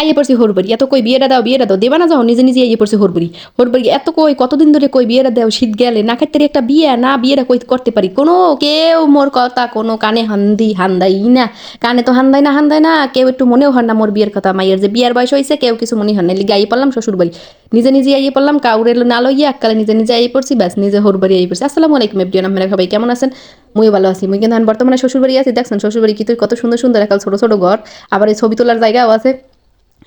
আইয়ে পড়ছি হরবরি এত কই বিয়েটা দাও দেবা না যাও নিজে নিজে আইয়ে পড়ছি হরবরি হরবরি এত কই কতদিন ধরে কই বিয়েটা দাও শীত গেলে না খাইতে একটা বিয়ে না বিয়েটা কই করতে পারি কোনো কেউ মোর কথা কোনো কানে হান্দাই না কানে তো হান্দাই না কেউ একটু মনেও হন না মোর বিয়ের কথা মাইয়ের যে বিয়ের বয়স হয়েছে কেউ কিছু মনে হন না লিগে আইয়ে পড়লাম শ্বশুর বাড়ি নিজে নিজে আইয়ে পড়লাম কাউরে না লইয়া এককালে নিজে নিজে আইয়ে পড়ছি ব্যাস নিজে হরবাড়ি আইয়ে পড়ছি। আসসালামু আলাইকুম এভরিওয়ান, আপনারা সবাই কেমন আছেন? মুইও ভালো আছি। মুই কিন্তু এখন বর্তমানে শ্বশুর বাড়ি আছি। দেখছেন শ্বশুর বাড়ি কিন্তু কত সুন্দর সুন্দর একাল ছোট ছোট ঘর, আবার এই ছবি তোলার জায়গাও আছে।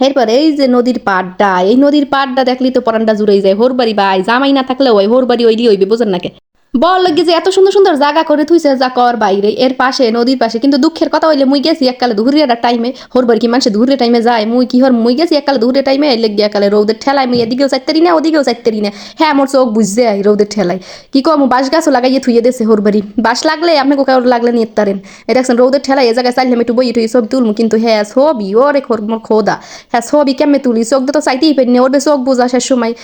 এরপর এই যে নদীর পাড়টা, এই নদীর পাড়টা দেখলি তো পরানটা জুড়েই যায়। হোর বাড়ি ভাই জামাই না থাকলে ওই হোর বাড়ি ওইলি হইবে, বোঝেন নাকি? বল লাগে যে এত সুন্দর সুন্দর জায়গা করে থুইছে যা কর বাইরে এর পাশে নদীর পাশে। কিন্তু দুঃখের কথা হইলে মুই গেছি এককালে দুহুরের টাইমে, হোর বাড়ি কি মানুষে দুহুরের টাইমে যায়? মুই কি হর মুই গেছি এককালে দুহুরের টাইমে লেগে একালে রৌদের ঠেলায় মুই এদিকেও চাইতেরি না ওদিকেও চাইতেরি না। হ্যাঁ মোর চোখ বুঝছে আই রৌদের ঠেলায় কি কম বাঁশ গাছও লাগাইয়ে থুইয়ে দেছে হোর বাড়ি। বাঁশ লাগলে আপনি কাউর লাগলে নিয়ে তারেন। এই দেখছেন রৌদের ঠেলায় এ জায়গায় চাইলে আমি একটু বই টুই সব তুলমু, কিন্তু হ্যাঁ ছবি ওরে মোর খোদা, হ্যাঁ ছবি কেমনে তুলি? চোখ তো চাইতেই পারি না, ওর চোখ বোঝা শেষ সময়।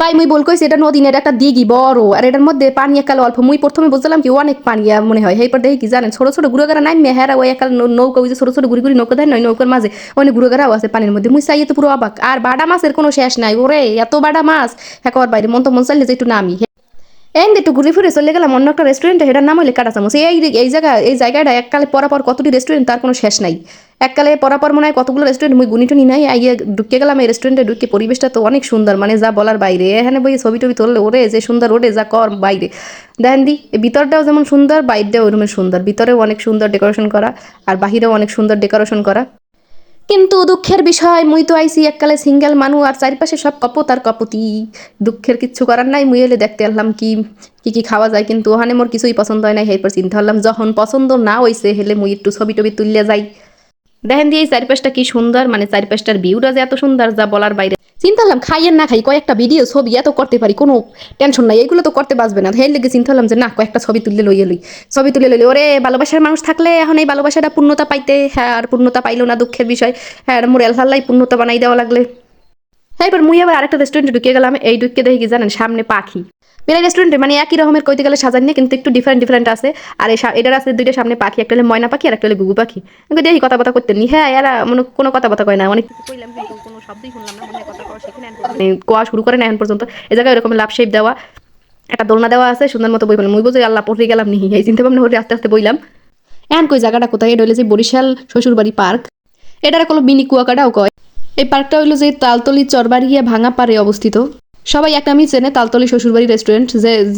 ভাই মুই বল কইছি এটা নদী না, এটা একটা দিঘি বড়, আর এটার মধ্যে পানি একাল অল্প। মুই প্রথমে বুঝলাম কি অনেক পানি মনে হয়, এইপর দেখি কি জানেন ছোট ছোট গুড়াগাড়া নামে হ্যাঁ ওই একাল নৌকা, ওই যে ছোট ছোট গুড়ি গুড়ি নৌকা দেয় নয়, নৌকার মাঝে অনেক গুড়াগাড়াও আছে পানির মধ্যে। মুই চাইয়ে তো পুরো অবাক, আর বাডা মাছের কোনো শেষ নাই। ওরে এত বাডা মাছ হ্যাঁ কর বাইরে মন তো মন চাইলে যে একটু নামি। এই একটু ঘুরে ফিরে চলে গেলাম অন্য একটা রেস্টুরেন্টে, সেটার নাম হইলে কাটা চামচ। এই জায়গাটা এককালে পরাপর কতটি রেস্টুরেন্ট তার কোনো শেষ নাই। এককালে পরাপর মনে হয় কতগুলো রেস্টুরেন্ট মুই গুনি টুনি নাই। আইয়ে ঢুকে গেলাম এই রেস্টুরেন্টে, ঢুকে পরিবেশটা তো অনেক সুন্দর, মানে যা বলার বাইরে। এখানে বই ছবি টবি তুললে ওরে যে সুন্দর, ওরে যা কর বাইরে। দেখেন দি ভিতরটাও যেমন সুন্দর বাইরটাও ওরকম সুন্দর, ভিতরেও অনেক সুন্দর ডেকোরেশন করা আর বাহিরেও অনেক সুন্দর ডেকোরেশন করা। কিন্তু দুঃখের বিষয় মুই তো আইসি এককালে সিঙ্গেল মানু, আর চারিপাশে সব কপত আর কপতি। দুঃখের কিচ্ছু করার নাই, মুই এলে দেখতে এলাম কি কি কি খাওয়া যায়, কিন্তু ওখানে মোর কিছুই পছন্দ হয় না। এরপর চিন্তা করলাম যখন পছন্দ না হইছে হেলে মুই একটু ছবি টবি তুললে যাই। দেখেন দিয়ে এই চারিপাশটা কি সুন্দর, মানে চারিপাশটার ভিউটা যে এত সুন্দর যা বলার বাইরে। চিন্তা করলাম খাইয়ের না খাই কয়েকটা ভিডিও ছবি এত করতে পারি, কোনো টেনশন নাই, এইগুলো তো করতে বাঁচবে না। হের লেগে চিন্তা করলাম যে না কয়েকটা ছবি তুললে লইয়ে লই। ছবি তুলে লইলে ওরে ভালোবাসার মানুষ থাকলে এখন এই ভালোবাসাটা পূর্ণতা পাইতে, হ্যাঁ আর পূর্ণতা পাইলো না, দুঃখের বিষয়। হ্যাঁ মোর এলফাল্লাই পূর্ণতা বানাই দেওয়া লাগলে। এরপর মুই আবার আরেকটা রেস্টুরেন্টে ঢুকে গেলাম। এই ঢুকে দেখি কি জানেন সামনে পাখি। প্রায় রেস্টুরেন্টে মানে একই রকমের কইতে গেলে সাজান নিয়ে, কিন্তু একটু ডিফারেন্ট ডিফারেন্ট আছে। আর এটার আছে দুইটা সামনে পাখি, একটা হলে ময়না পাখি আর একটা হলে গুগু পাখি। আমি দেখি কথা কথা করতে নি, হ্যাঁ এরা মনে কোনো কথা কথা কয় না, অনেক কইলাম কিন্তু কোনো শব্দই শুনলাম না। মনে কথা কওয়া সেখানে কোয়া শুরু করে না এখন পর্যন্ত। এই জায়গায় এরকম লাভ শেপ দেওয়া একটা দোলনা দেওয়া আছে, সুন্দর মতো বই পেলাম। মুই বুঝে আল্লাহ পড়ে গেলাম নি, এই চিন্তা ভাবনা করে আস্তে আস্তে বইলাম। এখন কই জায়গাটা কোথায়? এটা হইলে যে বরিশাল শ্বশুরবাড়ি পার্ক, এটার কোনো মিনি কুয়াকাটাও কয়। এই পার্কটা হইলো যে তালতলি চরবাড়িয়া ভাঙা পারে অবস্থিত। সবাই একটা আমি চেনে তালতলি শ্বশুরবাড়ি রেস্টুরেন্ট,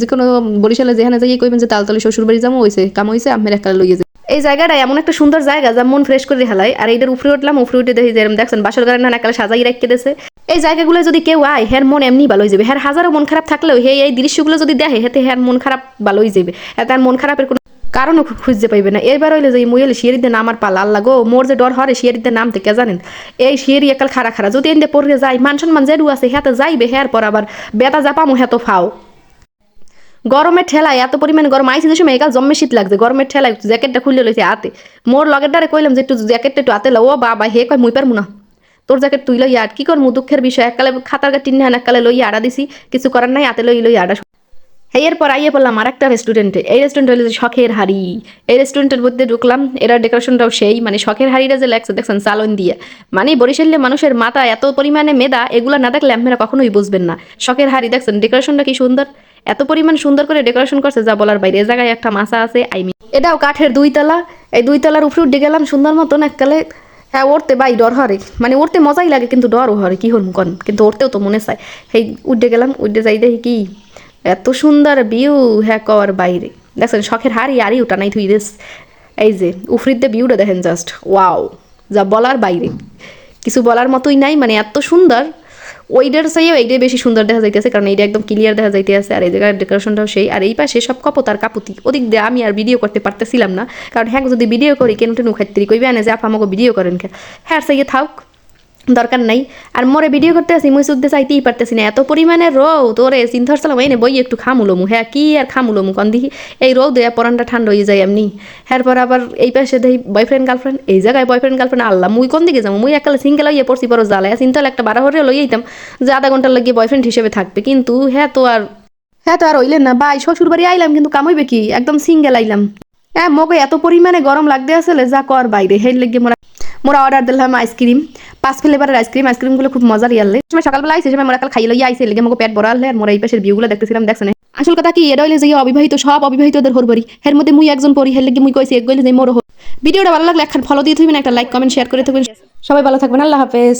যে কোনো বরিশালে যেখানে যাই কইবেন যে তালতলি শ্বশুরবাড়ি যাবো হইছে কাম হইছে আমের একটা লইয়ে যায়। এই জায়গাটা এমন একটা সুন্দর জায়গা যা মন ফ্রেশ করে হেলায়। আর এইটার উপরে উঠলাম, উপরে উঠে দেখি যে দেখছেন বাসর গাড়ি না একালে সাজাই রাখতে দেছে। এই জায়গাগুলো যদি কেউ আয় হের মন এমনি ভালো হয়ে যাবে। হ্যার হাজারো মন খারাপ থাকলেও এই দৃশ্যগুলো যদি দেখে হেতে হ্যার মন খারাপ ভালো হয়ে যাবে। তার মন খারাপের কোনো কারণও খুঁজতে পাইবে না। এবার হইলে যে মুইলে শিয়ারিতে নামার পালা, আল্লাহ গো মোর যে ডর হরে শিয়ারিতে নামতে কে জানেন? এই শিয়ারি একাল খাড়া খাড়া যদি এনে পড়ে যায় মান সম্মান যেডু আছে হ্যাঁ যাইবে, হ্যার পর আবার বেতা জাপামো হ্যাঁ তো ফাও। গরমের ঠেলায় এত পরিমাণে গরম আইসি যে সময় একাল জম্মে শীত লাগছে, গরমের ঠেলায় জ্যাকেটটা খুলে লইছে হাতে। মোর লগের দ্বারে কইলাম যে একটু জ্যাকেটটা একটু হাতে ও বাবা হে কয় মুই পারমু না, তোর জ্যাকেট তুই লই আর কি করমু? দুঃখের বিষয় এককালে খাতার গা টিনে এককালে লই আড়া দিছি, কিছু করার নাই, হাতে লই আড়া। এরপর আইয়ে বললাম আর একটা রেস্টুরেন্টে। এই রেস্টুরেন্ট হলো শখের হাড়ি। এই রেস্টুরেন্টের মধ্যে ঢুকলাম, এরা ডেকোরেশনটাও সেই, মানে শখের হাড়িটা যে লাগছে দেখছেন চালন দিয়ে, মানে বরিশালের মানুষের মাথা এত পরিমাণে মেধা, এগুলো না দেখলে আপনারা কখনোই বুঝবেন না। শখের হাড়ি দেখছেন ডেকোরেশনটা কি সুন্দর, এত পরিমাণ সুন্দর করে ডেকোরেশন করছে যা বলার বাইরে। এ জায়গায় একটা মাছা আছে এটাও কাঠের 2 তলা। এই 2 তলার উপরে উঠে গেলাম সুন্দর মতন এককালে। হ্যাঁ ওরতে বাই ডর হরে, মানে ওরতে মজাই লাগে কিন্তু ডরও হরে, কি হল কন, কিন্তু ওরতেও তো মনে চায়। সেই উঠে গেলাম, উঠে যাই দেখি কি এত সুন্দর ভিউ, হ্যাঁ কর বাইরে। দেখছেন শখের হাড়ি আরই ওটা নাই থুই দেশ। এই যে উফরিতে ভিউটা দেখেন জাস্ট ওয়াও, যা বলার বাইরে, কিছু বলার মতোই নাই, মানে এত সুন্দর। ওইটার চাইও এইটাই বেশি সুন্দর দেখা যাইতেছে, কারণ এইটা একদম ক্লিয়ার দেখা যাইতে আছে। আর এই জায়গার ডেকোরেশনটাও সেই, আর এই পাশে সব কপত আর কাপুতি। ওদিক দিয়ে আমি আর ভিডিও করতে পারতেছিলাম না, কারণ হ্যাঁ যদি ভিডিও করি কেন টেনু খাইতে কইবে আনে যে আপা আমাকে ভিডিও করেন কে, হ্যাঁ চাইয়ে থাক দরকার নাই। আর মোরে ভিডিও করতে আসি মুই শুদ্ধে চাইতেই পারতেছি না, এত পরিমাণে রোদ। ওরে চিন্তা করছিলাম এই বই একটু খামুলমু, হ্যাঁ কি আর খামুলমু কন দেখি এই রোদ দেয়া পরানটা ঠান্ডা হয়ে যায় এমনি। এরপর আবার এই পাশে দেখি বয়ফ্রেন্ড গার্লফ্রেন্ড, এই জায়গায় বয়ফ্রেন্ড গার্লফ্রেন্ড, আল্লাহ মুই কোন দিকে যাবো? মুই একালে সিঙ্গেল হইয়া পড়ছি বড় জ্বালায়। চিন্তা হলে একটা 12 লই যেতাম যে আধা ঘন্টার লাগিয়ে বয়ফ্রেন্ড হিসেবে থাকবে, কিন্তু হ্যাঁ তো আর হইলেন না ভাই। শ্বশুর বাড়ি আইলাম কিন্তু কামাইবে কি, একদম সিঙ্গেল আইলাম। হ্যাঁ মগে এত পরিমাণে গরম লাগতে আসলে যা কর বাইরে। হের লেগে মোরা অর্ডার দিলাম আইসক্রিম। 5 ফ্লেভারের আইসক্রিমগুলো খুব মজার ইয়ালে সময় সকালবেলা আইছে সময় মোরা কাল খাইয়ে লইয়া আইছে লেগে আমাকে পেট ভরা আনলে আর মোরা এই পাশের ভিউগুলো দেখতেছিলাম দেখছেন আসল কথা কি এটা হইলে যে অবিবাহিত সব অবিবাহিতদের হরবরি এর মধ্যে মুই একজন পড়ি হের লেগে মুই কইছি এক গইলে যে মোর ভিডিওটা ভালো লাগলে একটা ফলো দিয়ে থাকবেন একটা লাইক কমেন্ট শেয়ার করে থাকবেন সবাই ভালো থাকবেন আল্লাহ হাফেজ।